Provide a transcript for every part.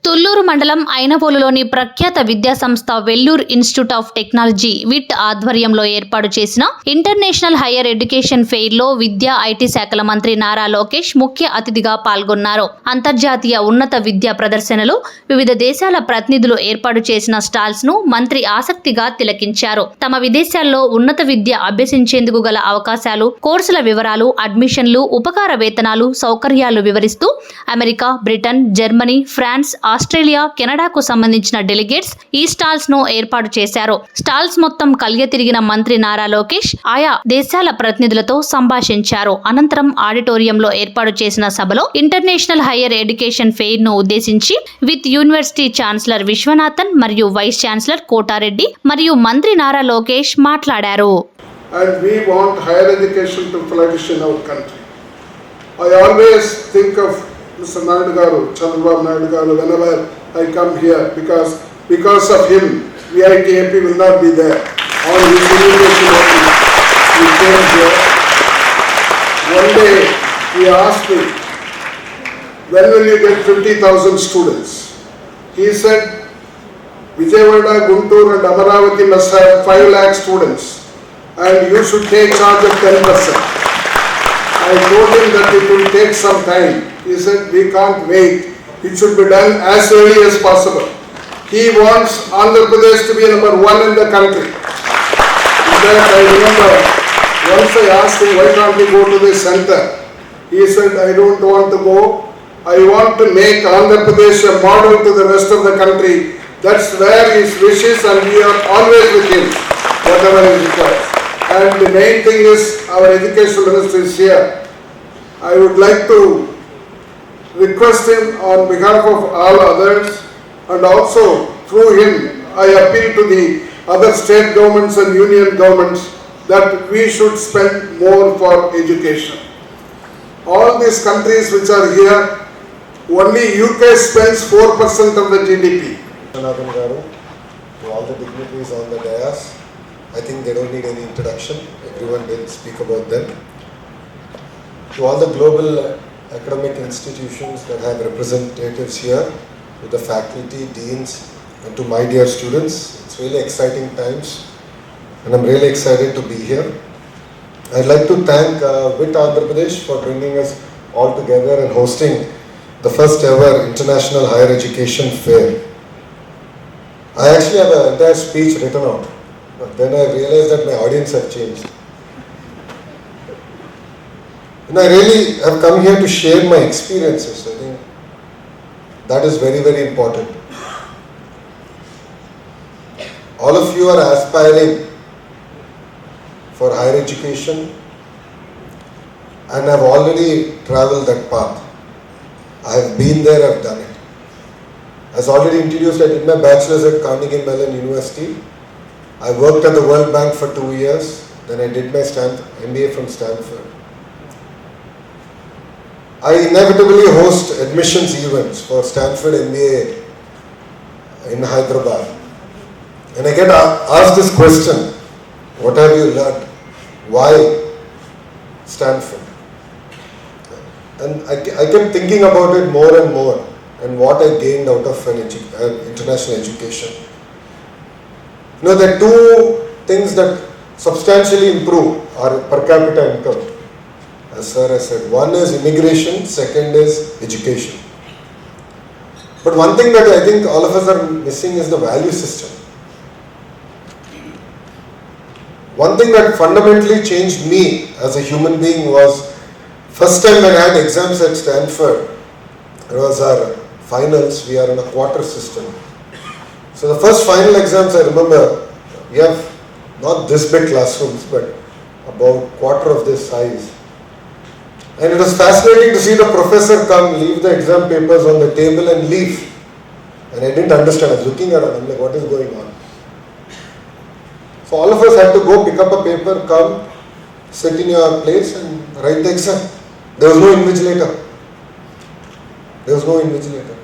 తుళ్లూరు మండలం ఐనవోలులోని ప్రఖ్యాత విద్యా సంస్థ Vellore institute of technology VIT ఆధ్వర్యంలో ఏర్పాటు చేసిన ఇంటర్నేషనల్ హైయర్ ఎడ్యుకేషన్ ఫెయిర్ లో విద్యా ఐటీ శాఖల మంత్రి నారా లోకేష్ ముఖ్య అతిథిగా పాల్గొన్నారు. అంతర్జాతీయ ఉన్నత విద్యా ప్రదర్శనలు, వివిధ దేశాల ప్రతినిధులు ఏర్పాటు చేసిన స్టాల్స్ ను మంత్రి ఆసక్తిగా తిలకించారు. తమ విదేశాల్లో ఉన్నత విద్య అభ్యసించేందుకు గల అవకాశాలు, కోర్సుల వివరాలు, అడ్మిషన్లు, ఉపకార వేతనాలు, సౌకర్యాలు వివరిస్తూ America, Britain, Germany, France, Australia, కెనడాకు సంబంధించిన డెలిగేట్స్ ఈ స్టాల్స్ ను ఏర్పాటు చేశారు. స్టాల్స్ మొత్తం కలియ తిరిగిన మంత్రి నారా లోకేష్ ఆయా దేశాల ప్రతినిధులతో సంభాషించారు. అనంతరం ఆడిటోరియంలో ఏర్పాటు చేసిన సభలో ఇంటర్నేషనల్ హైయర్ ఎడ్యుకేషన్ ఫెయిర్ ను ఉద్దేశించి విత్ యూనివర్సిటీ ఛాన్సలర్ విశ్వనాథన్ మరియు వైస్ ఛాన్సలర్ కోటారెడ్డి మరియు మంత్రి నారా లోకేష్ మాట్లాడారు. And we want higher education to flourish in our country. I always think of Mr. Naidu Garu, Chandrababu Naidu Garu, whenever I come here, because of him, VIT AP will not be there. On his invitation only, he came here. One day, he asked me, when will you get 50,000 students? He said, Vijayawada, Guntur and Amaravati must have 5 lakh students, and you should take charge of 10%. I told him that it will take some time. He said, we can't wait. It should be done as early as possible. He wants Andhra Pradesh to be number 1 in the country. In fact, I remember once I asked him, why can't we go to the center? He said, I don't want to go. I want to make Andhra Pradesh a model to the rest of the country. That's where his wishes, and we are always with him, whatever he requires. And the main thing is, our education minister is here. I would like to request him on behalf of all others, and also through him I appeal to the other state governments and union governments that we should spend more for education. All these countries which are here, only UK spends 4% of the GDP. To all the dignitaries on the dais, I think they don't need any introduction. Everyone did speak about them. To all the global academic institutions that have representatives here, to the faculty, deans, and to my dear students, it's really exciting times, and I'm really excited to be here. I'd like to thank VIT Andhra Pradesh for bringing us all together and hosting the first ever International Higher Education Fair. I actually have an entire speech written out, but then I realized that my audience had changed. And I really have come here to share my experiences. I think that is very, very important. All of you are aspiring for higher education and have already traveled that path. I have been there, I have done it. As already introduced, I did my bachelor's at Carnegie Mellon University. I worked at the World Bank for 2 years. Then I did my MBA from Stanford. I inevitably host admissions events for Stanford MBA in Hyderabad. And I get asked this question, what have you learned? Why Stanford? And I kept thinking about it more and more, and what I gained out of an international education. You know, there are 2 things that substantially improve our per capita income. As sir has said, one is immigration, second is education. But one thing that I think all of us are missing is the value system. One thing that fundamentally changed me as a human being was, first time when I had exams at Stanford, it was our finals, we are in a quarter system. So the first final exams I remember, we have not this big classrooms, but about quarter of this size. And it was fascinating to see the professor come, leave the exam papers on the table and leave. And I didn't understand. I was looking around. I'm like, what is going on? So all of us had to go pick up a paper, come, sit in your place and write the exam. There was no invigilator. There was no invigilator.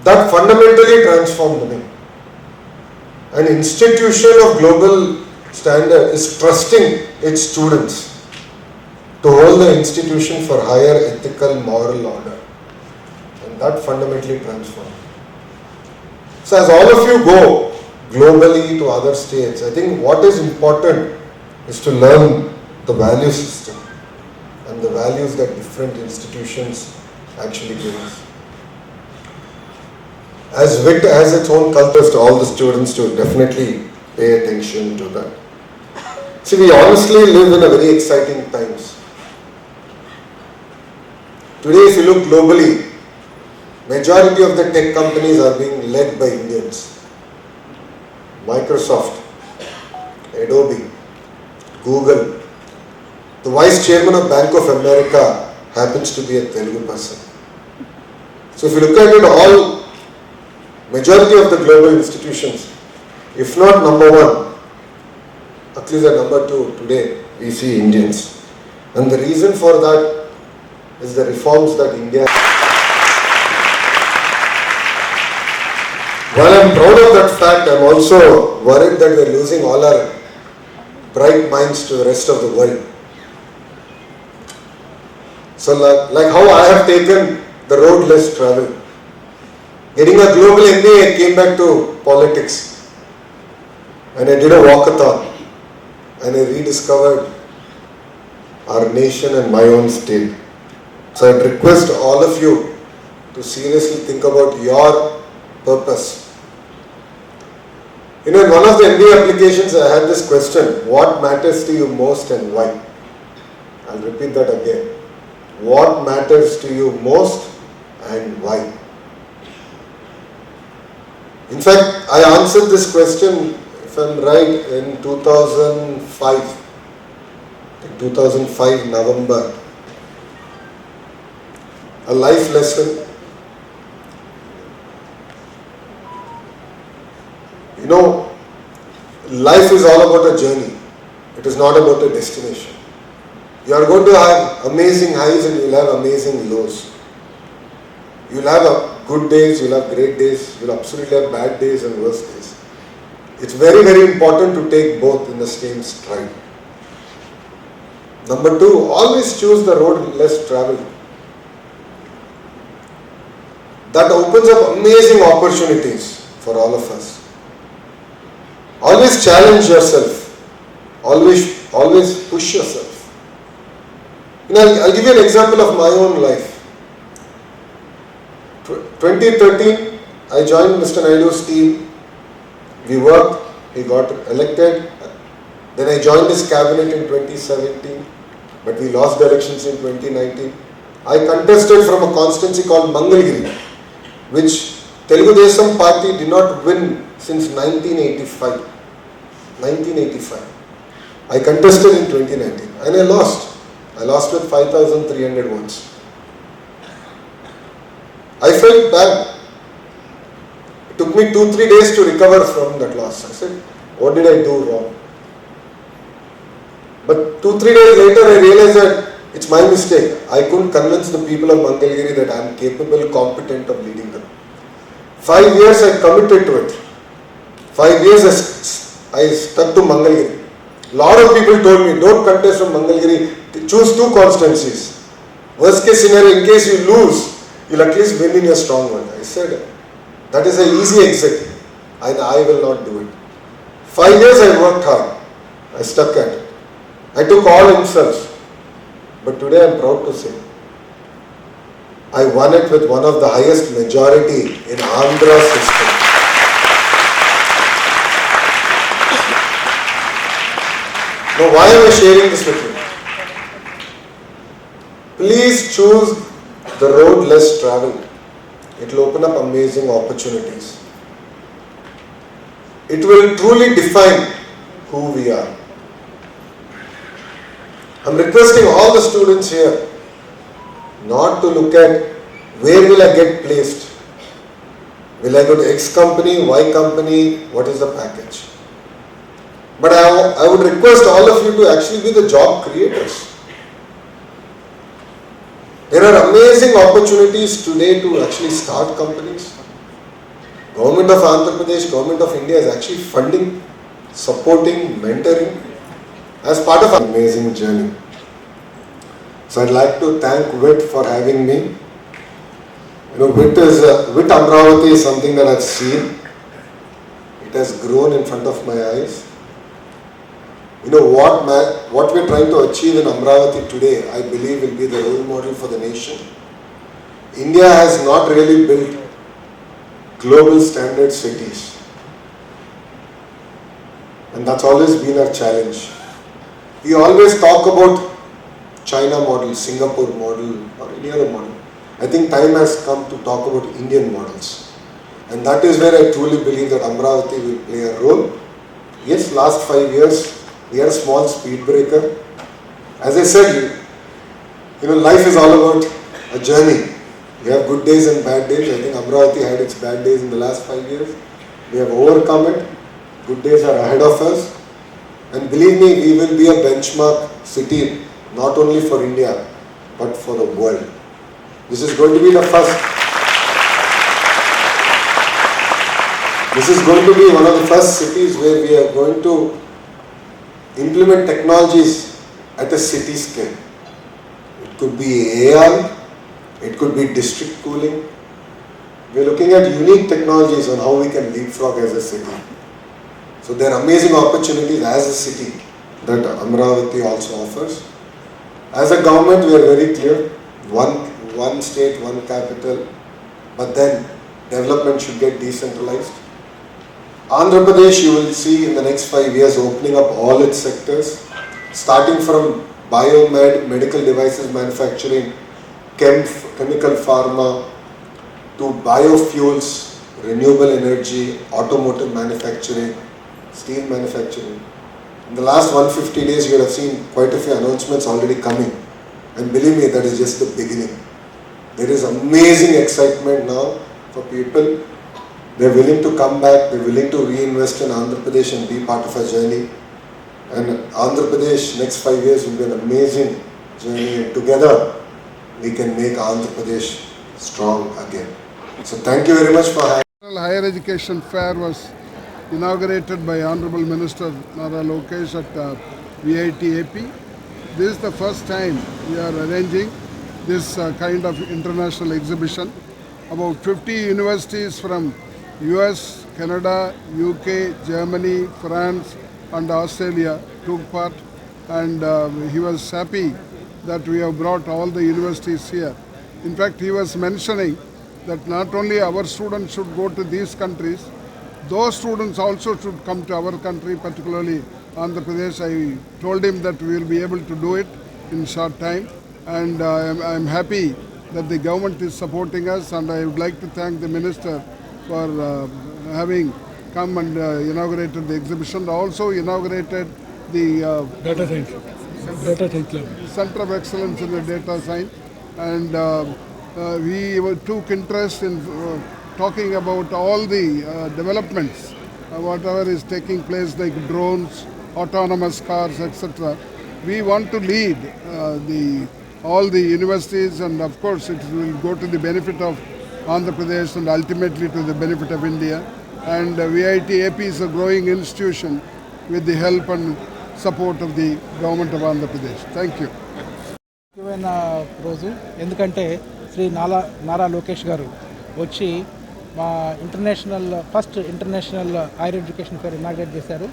That fundamentally transformed me. An institution of global standard is trusting its students to hold the institution for higher ethical moral order. And and that fundamentally transformed. So as all of you go globally to other states, I think what is important is to learn the value system and the values that different institutions actually give us. As VIT has its own cultures, to all the students to definitely pay attention to that. See, we honestly live in a very exciting times. Today, if you look globally, majority of the tech companies are being led by Indians. Microsoft, Adobe, Google. The vice chairman of Bank of America happens to be a Telugu person. So if you look at it, all majority of the global institutions, if not number one, at least at number two today, we see Indians. And the reason for that is the reforms that India. While I'm proud of that fact, I'm also worried that we're losing all our bright minds to the rest of the world. So like how I have taken the road less traveled. Getting a global MBA, I came back to politics. And I did a walkathon. And I rediscovered our nation and my own state. So I'd request all of you to seriously think about your purpose. You know, in one of the MBA applications, I had this question: what matters to you most and why? I'll repeat that again. What matters to you most and why? In fact, I answered this question, if I'm right, in 2005. In 2005 November. A life lesson. You know, life is all about a journey. It is not about a destination. You are going to have amazing highs and you will have amazing lows. You will have good days, you will have great days, you will absolutely have bad days and worse days. It's very, very important to take both in the same stride. Number two, always choose the road less traveled. That opens up amazing opportunities for all of us. Always challenge yourself. Always push yourself. You know, I'll give you an example of my own life. 2013, I joined Mr. Naidu's team. We worked, he got elected. Then I joined his cabinet in 2017, but we lost the elections in 2019. I contested from a constituency called Mangalgiri, which Telugu Desam party did not win since 1985. 1985. I contested in 2019 and I lost. I lost with 5,300 votes. I felt bad. It took me 2-3 days to recover from that loss. I said, what did I do wrong? But 2-3 days later I realized that it's my mistake. I couldn't convince the people of Mangalgiri that I am capable, competent of leading them. 5 years I committed to it. 5 years I stuck to Mangalgiri. A lot of people told me, don't contest from Mangalgiri, choose 2 constituencies. Worst case scenario, in case you lose, you'll at least win in your strong one. I said, that is an easy exit and I will not do it. 5 years I worked hard. I stuck at it. I took all insults. But today I am proud to say, I won it with one of the highest majority in Andhra's history. Now why am I sharing this with you? Please choose the road less traveled. It will open up amazing opportunities. It will truly define who we are. I'm requesting all the students here not to look at where will I get placed. Will I go to X company, Y company, what is the package? But I would request all of you to actually be the job creators. There are amazing opportunities today to actually start companies. Government of Andhra Pradesh, Government of India is actually funding, supporting, mentoring as part of an amazing journey. So I'd like to thank VIT for having me. VIT Amravati is something that I've seen. It has grown in front of my eyes. What we're trying to achieve in Amravati today, I believe will be the role model for the nation. India has not really built global standard cities. And that's always been our challenge. We always talk about China model, Singapore model, or any other model. I think time has come to talk about Indian models. And that is where I truly believe that Amravati will play a role. Yes, last 5 years, we had a small speed breaker. As I said, life is all about a journey. We have good days and bad days. I think Amravati had its bad days in the last 5 years. We have overcome it. Good days are ahead of us. And believe me, we will be a benchmark city, not only for India, but for the world. This is going to be the first. This is going to be one of the first cities where we are going to implement technologies at a city scale. It could be AI, it could be district cooling. We are looking at unique technologies on how we can leapfrog as a city. So there are amazing opportunities as a city that Amravati also offers. As a government, we are very clear, one state, one capital, but then development should get decentralized. Andhra Pradesh, you will see in the next 5 years opening up all its sectors, starting from biomed, medical devices manufacturing, chemical pharma, to biofuels, renewable energy, automotive manufacturing, steel manufacturing. In the last 150 days, you would have seen quite a few announcements already coming. And believe me, that is just the beginning. There is amazing excitement now for people. They're willing to come back, they're willing to reinvest in Andhra Pradesh and be part of our journey. And Andhra Pradesh, next 5 years will be an amazing journey, and together we can make Andhra Pradesh strong again. So thank you very much for having me. National Higher Education Fair was inaugurated by Honorable Minister Nara Lokesh at VIT AP. This is the first time we are arranging this kind of international exhibition. About 50 universities from US, Canada, UK, Germany, France and Australia took part, and he was happy that we have brought all the universities here. In fact, he was mentioning that not only our students should go to these countries, those students also should come to our country, particularly Andhra Pradesh. I told him that we will be able to do it in short time, and I am happy that the government is supporting us, and I would like to thank the minister for having come and inaugurated the exhibition. Also inaugurated the Data Science Lab. Center of Excellence in the Data Science, and we took interest in talking about all the developments, whatever is taking place, like drones, autonomous cars, etc. We want to lead all the universities, and of course it will go to the benefit of Andhra Pradesh and ultimately to the benefit of India. And VIT AP is a growing institution with the help and support of the government of Andhra Pradesh. Thank you. ముఖ్యమైన రోజు ఎందుకంటే శ్రీ నారా లోకేష్ గారు వచ్చి మా first international higher education fair inaugurate చేశారు.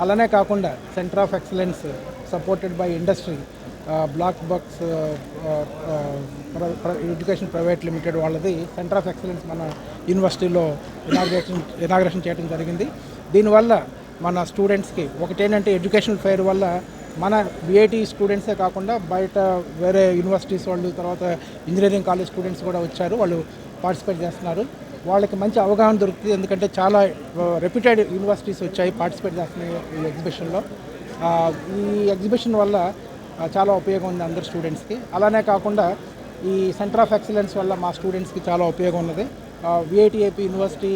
అలానే కాకుండా centre of excellence supported by industry, BlackBucks education private limited వాళ్ళది సెంటర్ ఆఫ్ ఎక్సలెన్స్ మన యూనివర్సిటీలో ఇనాగ్రేషన్ చేయడం జరిగింది. దీనివల్ల మన స్టూడెంట్స్కి ఒకటేంటంటే ఎడ్యుకేషన్ ఫెయిర్ వల్ల మన VIT స్టూడెంట్సే కాకుండా బయట వేరే యూనివర్సిటీస్ వాళ్ళు, తర్వాత ఇంజనీరింగ్ కాలేజ్ స్టూడెంట్స్ కూడా వచ్చారు, వాళ్ళు పార్టిసిపేట్ చేస్తున్నారు. వాళ్ళకి మంచి అవగాహన దొరుకుతుంది, ఎందుకంటే చాలా రెప్యూటెడ్ యూనివర్సిటీస్ వచ్చాయి పార్టిసిపేట్ చేస్తున్నాయి ఈ ఎగ్జిబిషన్లో. ఈ ఎగ్జిబిషన్ వల్ల చాలా ఉపయోగం ఉంది అందరు స్టూడెంట్స్కి. అలానే కాకుండా ఈ సెంటర్ ఆఫ్ ఎక్సలెన్స్ వల్ల మా స్టూడెంట్స్కి చాలా ఉపయోగం ఉన్నది. VIT AP university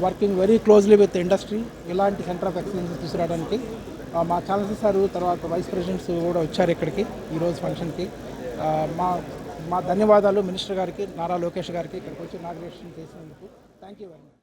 working very closely with industry, ఇలాంటి సెంటర్ ఆఫ్ ఎక్సలెన్స్ తీసుకురావడానికి మా ఛాన్సలర్ సార్, తర్వాత వైస్ ప్రెసిడెంట్స్ కూడా వచ్చారు ఇక్కడికి ఈరోజు ఫంక్షన్కి. మా ధన్యవాదాలు మినిస్టర్ గారికి, నారా లోకేష్ గారికి ఇక్కడికి వచ్చి ఇనాగ్రేషన్ చేసినందుకు. Thank you very much.